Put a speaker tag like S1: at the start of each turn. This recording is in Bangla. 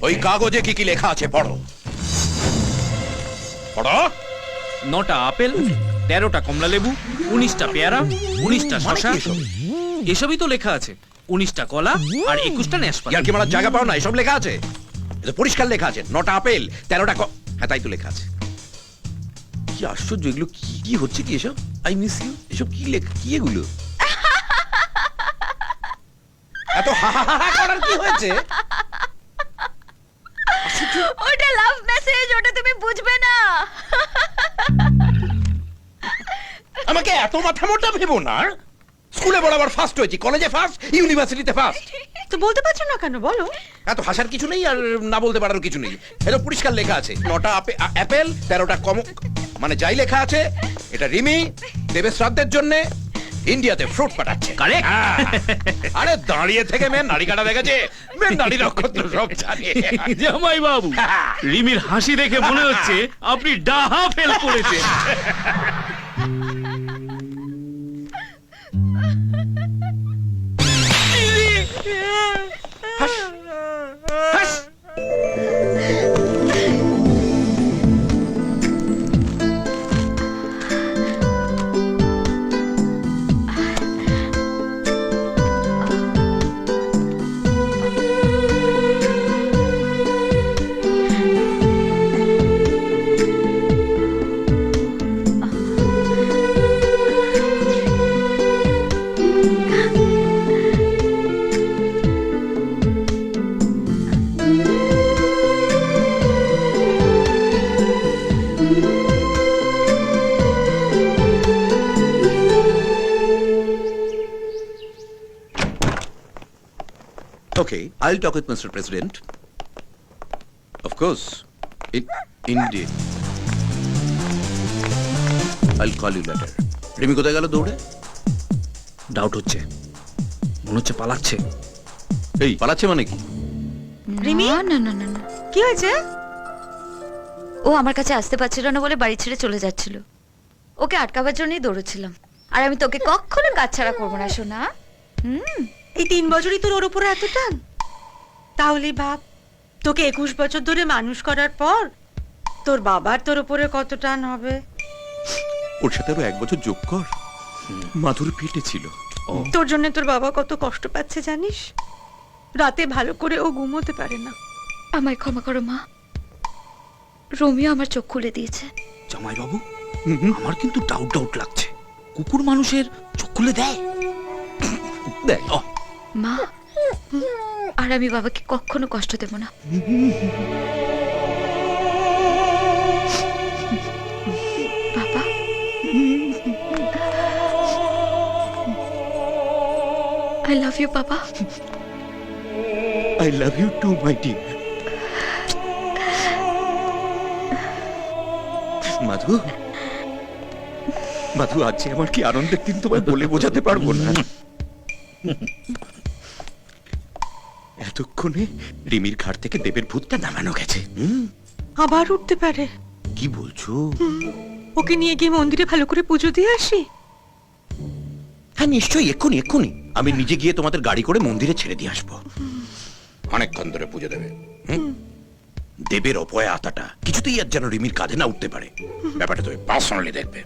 S1: ওই কাগজে কি কি লেখা আছে পড়ো পড়ো।
S2: 9টা আপেল, 13টা কমলা লেবু, 19টা পেয়ারা, 19টা শসা, এসবই তো লেখা আছে। 19টা কলা আর 21টা নাশপাতি।
S1: ইয়ার কি মারার জায়গা পাও না? এসব লেখা আছে, এটা পরিষ্কার লেখা আছে। 9টা আপেল, 13টা হ্যাঁ তাই তো লেখা আছে। কি আশ্চর্য, এগুলো কি কি হচ্ছে কি এসব? আই মিস ইউ, এসব কি লেখা, কি এগুলো? এত হা হা হা করার কি হয়েছে?
S3: ওটা লাভ মেসেজ, ওটা তুমি বুঝবে না।
S1: আমাকে এত মাথা মোটা ভেবো না। স্কুলে বরাবর ফার্স্ট হয়েছি, কলেজে ফার্স্ট, ইউনিভার্সিটিতে ফার্স্ট।
S4: তো বলতে পারছো না কেন বলো?
S1: এত হাসার কিছু নেই আর না বলতে পারার কিছু নেই। এটা পরিষ্কার লেখা আছে। 9টা আপেল, 13টা মানে যাই লেখা আছে। এটা রিমি দেবের শ্রাদ্ধের জন্য ইন্ডিয়াতে ফ্রুট পাঠাচ্ছে।
S2: Correct?
S1: আরে দাঁড়িয়ে থেকে মেন নারী কাটা দেখেছে, মেন নারী নক্ষত্র সব জানে।
S2: জামাই বাবু, রিমির হাসি দেখে মনে হচ্ছে আপনি ডাহা ফেল করেছেন।
S1: হাস। Okay, I'll talk with Mr. President. Of course, indeed. I'll call you later. Rimi কোথায় গেল দৌড়ে?
S2: ডাউট হচ্ছে, মনে হচ্ছে পালাচ্ছে।
S1: এই পালাচ্ছে মানে কি?
S4: রিমি?
S3: না না না না,
S4: কি হয়েছে?
S3: ও আমার কাছে আসতে পারছিল না বলে বাড়ি ছেড়ে চলে যাচ্ছিল। ওকে আটকাবার জন্যই দৌড়েছিলাম। আর আমি তোকে কখনো কাজ ছাড়া করবো না সোনা।
S4: এই 3 বছরই তোর ওর উপরে এত টান? তাহলে ভাব, তোকে 21 বছর ধরে মানুষ করার পর তোর বাবার তোর উপরে কত টান হবে।
S1: ওর সাথে আরো 1 বছর যোগ কর। মাধুর পেটে ছিল।
S4: তোর জন্য তোর বাবা কত কষ্ট পাচ্ছে জানিস? রাতে ভালো করে ও ঘুমোতে পারে না।
S3: আমায় ক্ষমা করো মা, রোমিও আমার চোখ খুলে দিয়েছে।
S2: জামাই বাবু, আমার কিন্তু ডাউট লাগছে। কুকুর মানুষের চোখ খুলে দেয়?
S1: দেখ
S3: মা, আর আমি বাবাকে কখনো কষ্ট দেব না। বাবা, I love you, বাবা।
S1: I love you too, my dear. মাধু, মাধু, আজ আমার কি আনন্দের দিন তোমায় বলে বোঝাতে পারবো না। এতক্ষণে রিমির ঘাট থেকে দেবের ভূতটা নামানো গেছে।
S4: আবার উঠতে পারে।
S1: কি বলছো?
S4: ওকে নিয়ে গিয়ে মন্দিরে ভালো করে পুজো দিয়ে আসি।
S1: হ্যাঁ নিশ্চয়ই, এক্ষুনি আমি নিজে গিয়ে তোমাদের গাড়ি করে মন্দিরে ছেড়ে দিয়ে আসবো। অনেকক্ষণ ধরে পুজো দেবে। দেবের অপয়া আতাটা কিছুতেই আর যেন রিমির কাঁধে না উঠতে পারে। ব্যাপারটা তুমি পার্সোনালি দেখবে।